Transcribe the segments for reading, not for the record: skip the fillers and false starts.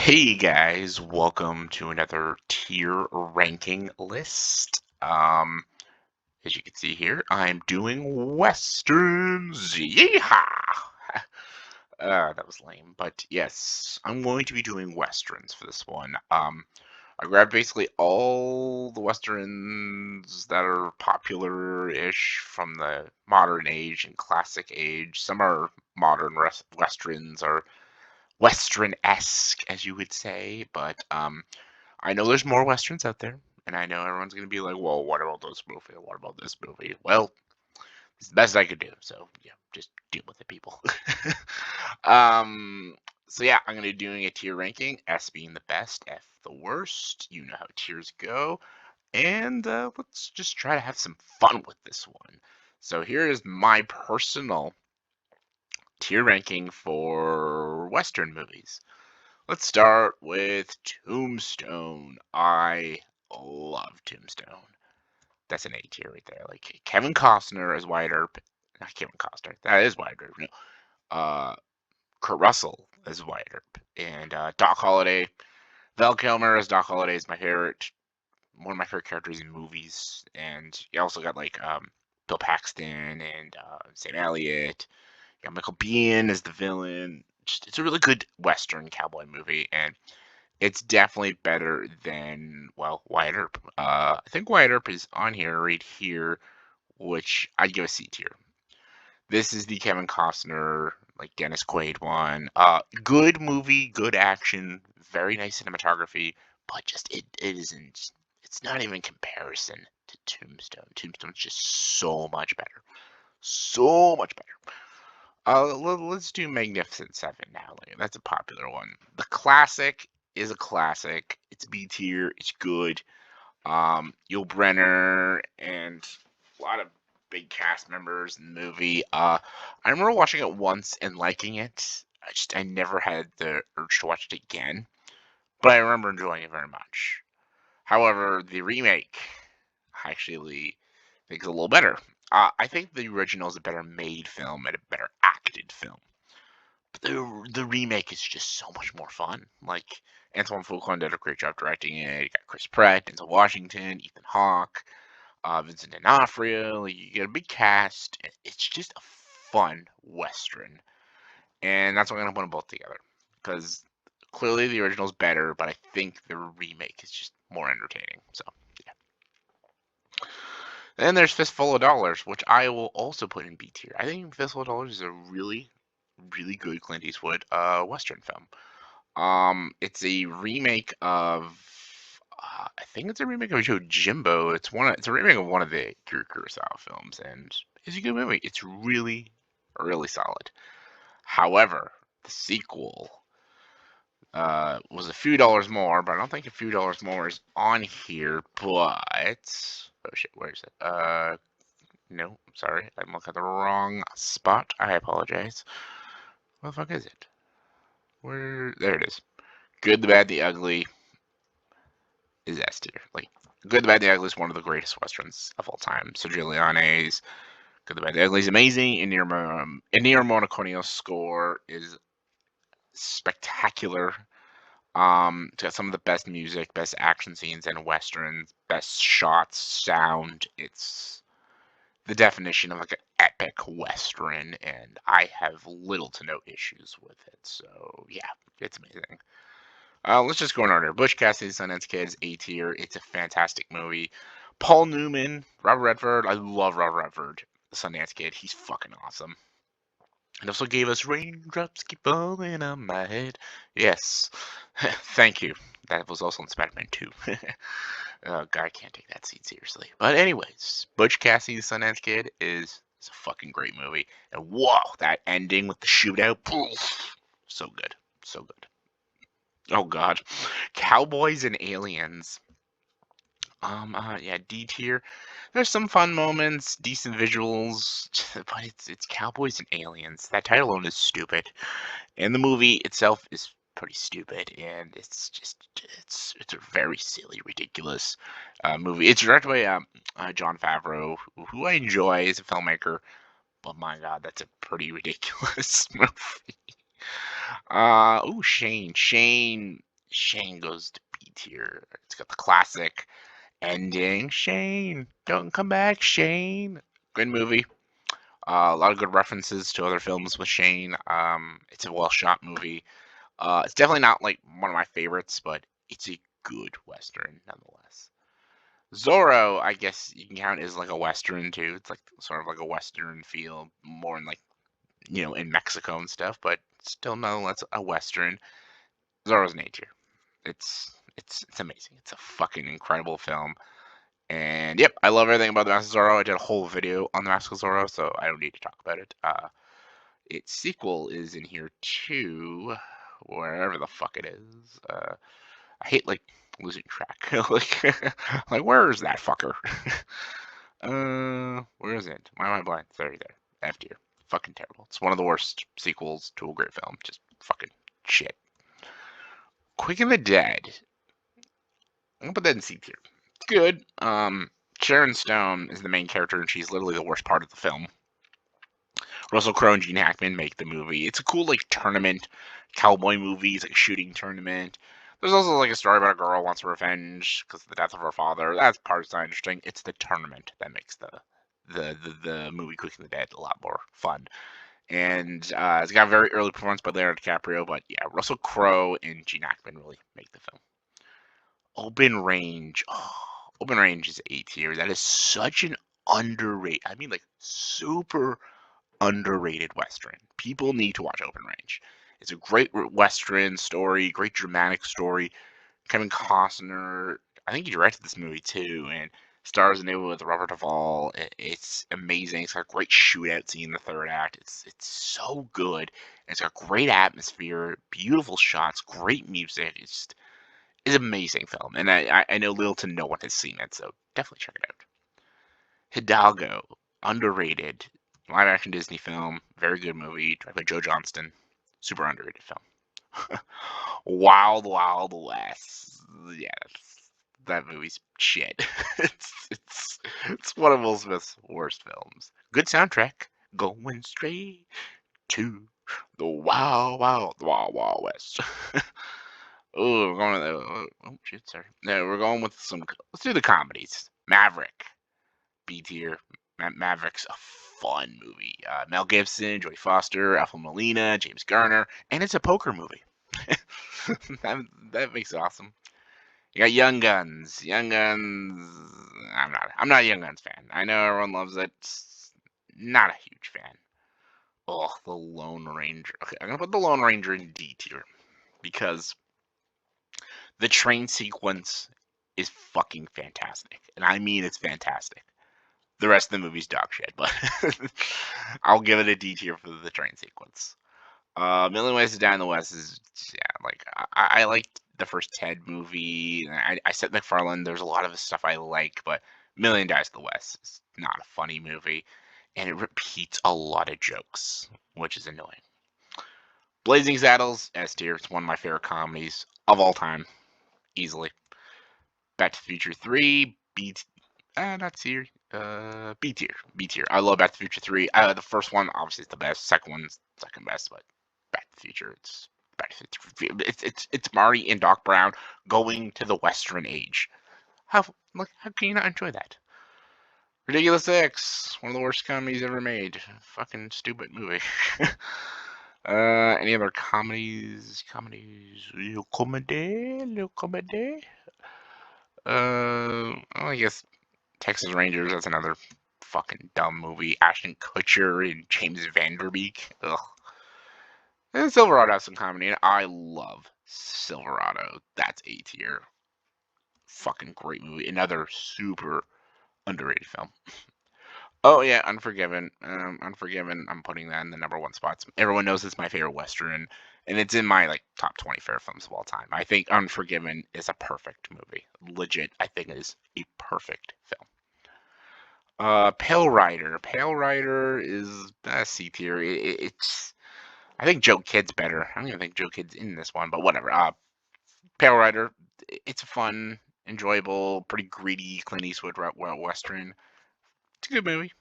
Hey guys, welcome to another tier ranking list. As you can see here, I'm doing westerns. Yeehaw! That was lame, but yes, I'm going to be doing westerns for this one. I grabbed basically all the westerns that are popular-ish from the modern age and classic age. Some are modern westerns or Western-esque, as you would say, but I know there's more westerns out there, and I know everyone's gonna be like, "Well, what about this movie? What about this movie?" Well, it's the best I could do, so yeah, just deal with it, people. um, so yeah, I'm gonna be doing a tier ranking, S being the best, F the worst. You know how tiers go, and let's just try to have some fun with this one. So here is my personal tier ranking for Western movies. Let's start with Tombstone. I love Tombstone. That's an A tier right there. Like Kevin Costner as Wyatt Earp. Not Kevin Costner. That is Wyatt Earp. No. Kurt Russell as Wyatt Earp. And Doc Holliday. Val Kilmer as Doc Holliday is my favorite. One of my favorite characters in movies. And you also got like Bill Paxton and Sam Elliott. You got Michael Biehn as the villain. It's a really good Western cowboy movie, and it's definitely better than, well, Wyatt Earp. I think Wyatt Earp is on here, right here, which I'd give a C tier. This is the Kevin Costner, like Dennis Quaid one. Good movie, good action, very nice cinematography, but just it isn't. It's not even comparison to Tombstone. Tombstone's just so much better, so much better. Let's do Magnificent Seven now. Like, that's a popular one. The classic is a classic. It's B tier. It's good. Yul Brenner and a lot of big cast members in the movie. I remember watching it once and liking it. I never had the urge to watch it again, but I remember enjoying it very much. However, the remake I actually think is a little better. I think the original is a better made film and a better acted film. But the remake is just so much more fun. Like Antoine Fuqua did a great job directing it. You got Chris Pratt, Denzel Washington, Ethan Hawke, Vincent D'Onofrio. You get a big cast. It's just a fun western, and that's why I'm gonna put them both together because clearly the original is better, but I think the remake is just more entertaining. So yeah. Then there's Fistful of Dollars, which I will also put in B tier. I think Fistful of Dollars is a really, really good Clint Eastwood western film. It's a remake of I think it's a remake of Joe Jimbo. It's a remake of one of the Akira Kurosawa films, and it's a good movie. It's really, really solid. However, the sequel was a few dollars more, but I don't think a few dollars more is on here. But oh shit, where is it? No, sorry, I'm looking at the wrong spot. I apologize. What the fuck is it? Where? There it is. Good, the Bad, the Ugly is S tier. Like, Good, the Bad, the Ugly is one of the greatest westerns of all time. Sergio Leone's Good, the Bad, the Ugly is amazing. Ennio Morricone's score is spectacular. It's got some of the best music, best action scenes in westerns, best shots, sound. It's the definition of like an epic western, and I have little to no issues with it. So yeah, it's amazing. Let's just go in order. Butch Cassidy, Sundance Kids, A tier. It's a fantastic movie. Paul Newman, Robert Redford. I love Robert Redford, the Sundance Kid. He's fucking awesome. And also gave us Raindrops Keep Falling on My Head. Yes. Thank you. That was also in Spider-Man 2. Oh, God, I can't take that scene seriously. But anyways, Butch Cassidy, the Sundance Kid is a fucking great movie. And whoa, that ending with the shootout. So good. So good. Oh, God. Cowboys and Aliens. Yeah, D tier. There's some fun moments, decent visuals, but it's Cowboys and Aliens. That title alone is stupid, and the movie itself is pretty stupid, and it's a very silly, ridiculous movie. It's directed by Jon Favreau, who I enjoy as a filmmaker, but my God, that's a pretty ridiculous movie. Shane. Shane Shane goes to B tier. It's got the classic ending. Shane, don't come back, Shane. Good movie. A lot of good references to other films with Shane. It's a well shot movie. It's definitely not like one of my favorites, but it's a good western nonetheless. Zorro, I guess you can count as like a western too. It's like sort of like a western feel, more in like in Mexico and stuff, but still nonetheless a western. Zorro's an A tier. It's amazing. It's a fucking incredible film. And yep, I love everything about the Mask of Zorro. I did a whole video on the Mask of Zorro, so I don't need to talk about it. Its sequel is in here too, wherever the fuck it is. I hate like losing track. like where is that fucker? Where is it? Why am I blind? It's already there. F tier. Fucking terrible. It's one of the worst sequels to a great film. Just fucking shit. Quick and the Dead. I'm gonna put that in C tier. It's good. Sharon Stone is the main character, and she's literally the worst part of the film. Russell Crowe and Gene Hackman make the movie. It's a cool like tournament, cowboy movie. It's like a shooting tournament. There's also like a story about a girl who wants revenge because of the death of her father. That part's not interesting. It's the tournament that makes the movie Quick and the Dead a lot more fun. And it's got a very early performance by Leonardo DiCaprio, but yeah, Russell Crowe and Gene Hackman really make the film. Open Range. Oh, Open Range is A tier. That is such an underrated, I mean like super underrated Western. People need to watch Open Range. It's a great Western story, great dramatic story. Kevin Costner, I think he directed this movie too, and stars in it with Robert Duvall. It's amazing. It's got a great shootout scene in the third act. It's so good. It's got great atmosphere, beautiful shots, great music. It's an amazing film, and I know little to no one has seen it, so definitely check it out. Hidalgo, underrated live action Disney film, very good movie, directed by Joe Johnston, super underrated film. Wild Wild West, yeah, that movie's shit. It's one of Will Smith's worst films. Good soundtrack, going straight to the Wild West. Oh, we're going to the, oh shit, sorry. No, we're going with some. Let's do the comedies. Maverick, B tier. Maverick's a fun movie. Mel Gibson, Joey Foster, Alpha Molina, James Garner, and it's a poker movie. that makes it awesome. You got Young Guns. Young Guns. I'm not a Young Guns fan. I know everyone loves it. Not a huge fan. Oh, the Lone Ranger. Okay, I'm gonna put the Lone Ranger in D tier because the train sequence is fucking fantastic, and I mean it's fantastic. The rest of the movie's dog shit, but I'll give it a D tier for the train sequence. Million Ways to Die in the West is, yeah, like I liked the first Ted movie. I said McFarlane. There's a lot of his stuff I like, but Million Dies to the West is not a funny movie, and it repeats a lot of jokes, which is annoying. Blazing Saddles, S tier. It's one of my favorite comedies of all time, easily. Back to the Future 3, not tier. B tier. B tier. I love Back to the Future 3. The first one obviously is the best. Second one's second best, but Back to the Future, it's Back to the Future. It's Marty and Doc Brown going to the Western Age. How can you not enjoy that? Ridiculous X, one of the worst comedies ever made. Fucking stupid movie. Any other comedies? Little comedy. Well, I guess Texas Rangers, that's another fucking dumb movie. Ashton Kutcher and James Vanderbeek. Ugh. And Silverado has some comedy, and I love Silverado. That's A tier. Fucking great movie. Another super underrated film. Oh yeah, Unforgiven. Unforgiven. I'm putting that in the number one spots. Everyone knows it's my favorite Western, and it's in my like top 20 favorite films of all time. I think Unforgiven is a perfect movie. Legit, I think it is a perfect film. Pale Rider. Pale Rider is C tier. It's. I think Joe Kid's better. I don't even think Joe Kid's in this one, but whatever. Pale Rider. It's a fun, enjoyable, pretty greedy Clint Eastwood western. It's a good movie.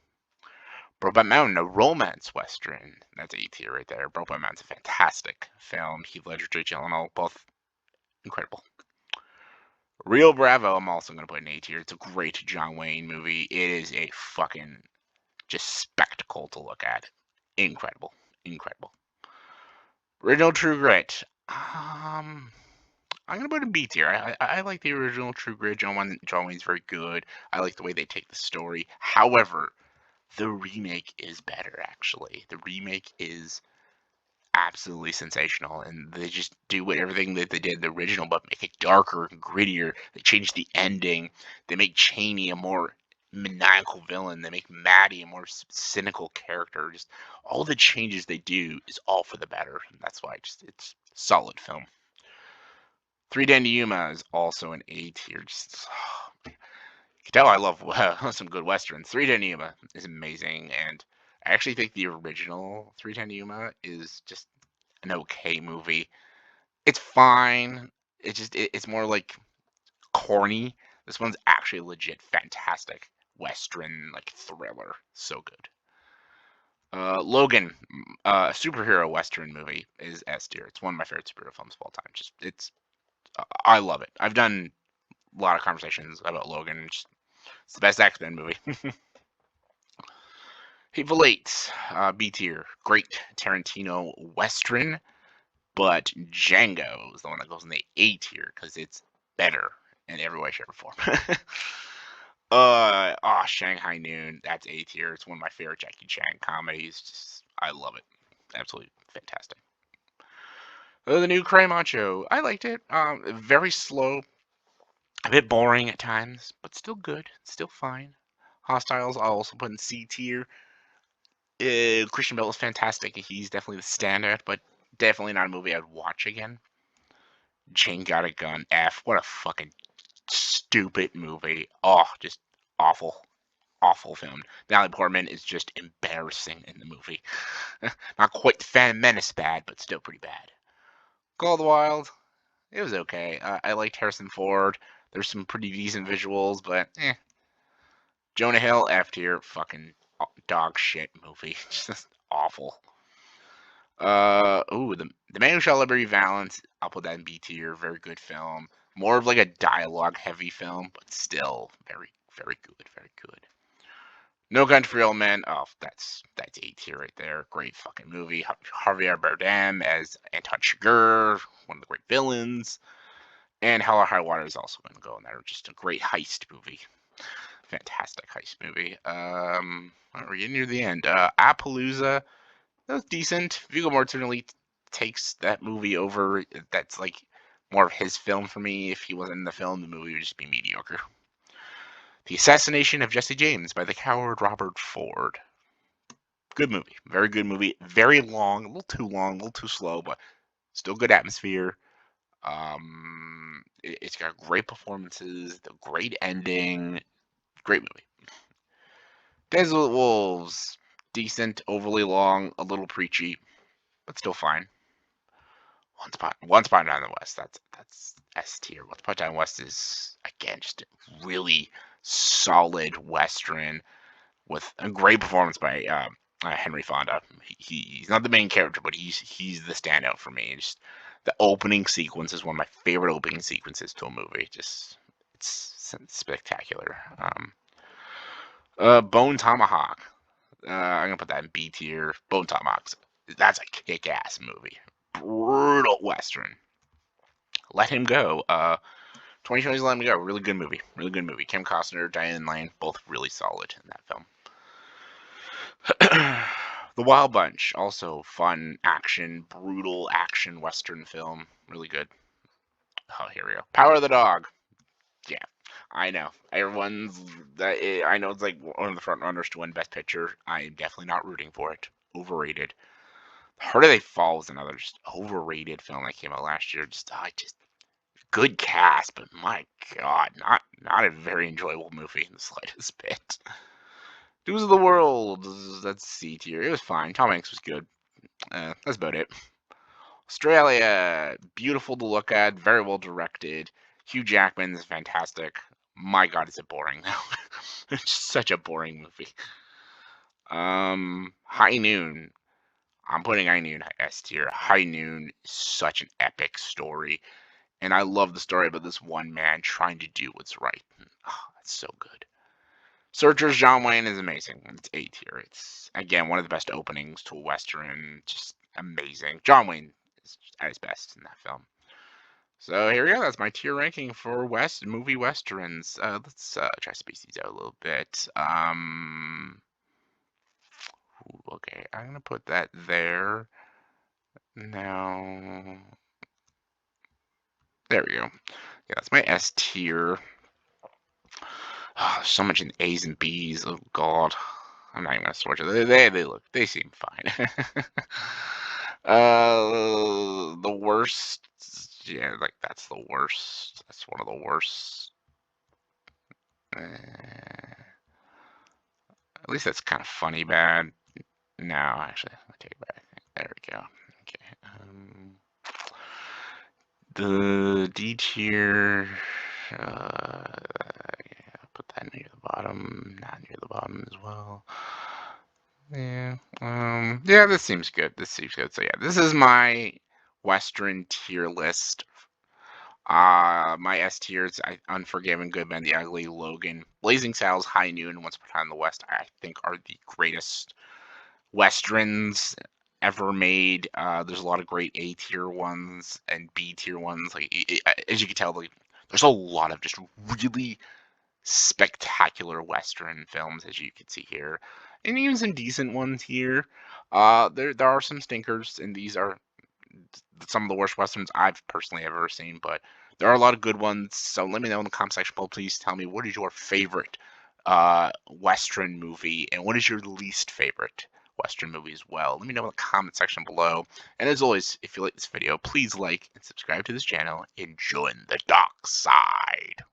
Brokeback Mountain, a romance western. That's A tier right there. Brokeback Mountain's a fantastic film. Heath Ledger, Jake Gyllenhaal, both Incredible. Rio Bravo, I'm also going to put an A tier. It's a great John Wayne movie. It is a fucking just spectacle to look at. Incredible. Incredible. Original True Grit. I'm gonna put it in B tier. I like the original True Grit. John Wayne's very good. I like the way they take the story. However, the remake is better. Actually, the remake is absolutely sensational, and they just do everything that they did in the original, but make it darker and grittier. They change the ending. They make Cheney a more maniacal villain. They make Maddie a more cynical character. Just all the changes they do is all for the better, and that's why it's solid film. Three Den Yuma is also an A tier. Just you can tell I love some good westerns. Three Den Yuma is amazing, and I actually think the original Three Den Yuma is just an okay movie. It's fine. It's more like corny. This one's actually a legit fantastic western like thriller. So good. Logan, a superhero western movie, is S tier. It's one of my favorite superhero films of all time. Just I love it. I've done a lot of conversations about Logan. It's the best X-Men movie. Hateful Eight, B tier, great Tarantino western, but Django is the one that goes in the A tier because it's better in every way, shape, or form. Shanghai Noon, that's A tier. It's one of my favorite Jackie Chan comedies. Just, I love it. Absolutely fantastic. The new Cray Macho, I liked it. Very slow, a bit boring at times, but still good, still fine. Hostiles, I'll also put in C tier. Christian Bale is fantastic. He's definitely the standout, but definitely not a movie I'd watch again. Jane Got a Gun, F. What a fucking stupid movie. Oh, just awful, awful film. Natalie Portman is just embarrassing in the movie. Not quite the Phantom Menace bad, but still pretty bad. Call of the Wild, it was okay. I liked Harrison Ford. There's some pretty decent visuals, but Jonah Hill, F tier, fucking dog shit movie. Just awful. The Man Who Shall Never Be Valance. I'll put that in B tier. Very good film. More of like a dialogue heavy film, but still very, very good. Very good. No Country for Old Men. Oh, that's A tier right there. Great fucking movie. Javier Bardem as Anton Chigurh, one of the great villains. And Hell or High Water is also going to go in there. Just a great heist movie. Fantastic heist movie. We're getting near the end. Appalooza, that was decent. Viggo Mortensen takes that movie over. That's like more of his film for me. If he wasn't in the film, the movie would just be mediocre. The Assassination of Jesse James by the coward Robert Ford. Good movie. Very good movie. Very long. A little too slow, but still good atmosphere. It's got great performances, the great ending. Great movie. Desert Wolves. Decent, overly long, a little preachy, but still fine. Once Upon a Time in the West. That's S tier. Once Upon a Time in the West is again just a really solid western with a great performance by Henry Fonda. He's not the main character, but he's the standout for me. Just the opening sequence is one of my favorite opening sequences to a movie. Just it's spectacular. Bone Tomahawk. I'm gonna put that in B tier. Bone Tomahawks. That's a kick-ass movie. Brutal western. Let Him Go. 2020's Let Him Go. Really good movie. Really good movie. Kim Costner, Diane Lane, both really solid in that film. The Wild Bunch. Also fun action, brutal action western film. Really good. Oh, here we go. Power of the Dog. Yeah, I know. I know it's like one of the front runners to win Best Picture. I'm definitely not rooting for it. Overrated. Harder They Fall was another just overrated film that came out last year. Just good cast, but my god, not a very enjoyable movie in the slightest bit. News of the World. That's C tier. It was fine. Tom Hanks was good. That's about it. Australia. Beautiful to look at. Very well directed. Hugh Jackman is fantastic. My god, is it boring now. It's just such a boring movie. High Noon. I'm putting High Noon S tier. High Noon is such an epic story. And I love the story about this one man trying to do what's right. Oh, it's so good. Searchers, John Wayne is amazing. It's A tier. It's, again, one of the best openings to a Western. Just amazing. John Wayne is at his best in that film. So here we go. That's my tier ranking for movie Westerns. Let's try to space these out a little bit. Okay, I'm going to put that there. Now, there we go. Yeah, that's my S tier. Oh, there's so much in A's and B's. Oh God, I'm not even gonna switch it. They seem fine. The worst. Yeah, like that's the worst. That's one of the worst. At least that's kind of funny bad. No, actually, I take it back. There we go. Okay. The D tier. Yeah, put that near the bottom. Not near the bottom as well. Yeah. Yeah, this seems good. This seems good. So yeah, this is my Western tier list. My S tiers: Unforgiven, Good Men, The Ugly, Logan, Blazing Saddles, High Noon, and Once Upon a Time in the West. I think are the greatest Westerns ever made. There's a lot of great A tier ones and B tier ones. Like as you can tell, like there's a lot of just really spectacular Western films, as you can see here, and even some decent ones here. There are some stinkers, and these are some of the worst Westerns I've personally ever seen, but there are a lot of good ones. So let me know in the comment section below. Please tell me, what is your favorite Western movie, and what is your least favorite Western movie as well? Let me know in the comment section below. And as always, if you like this video, please like and subscribe to this channel and join the dark side.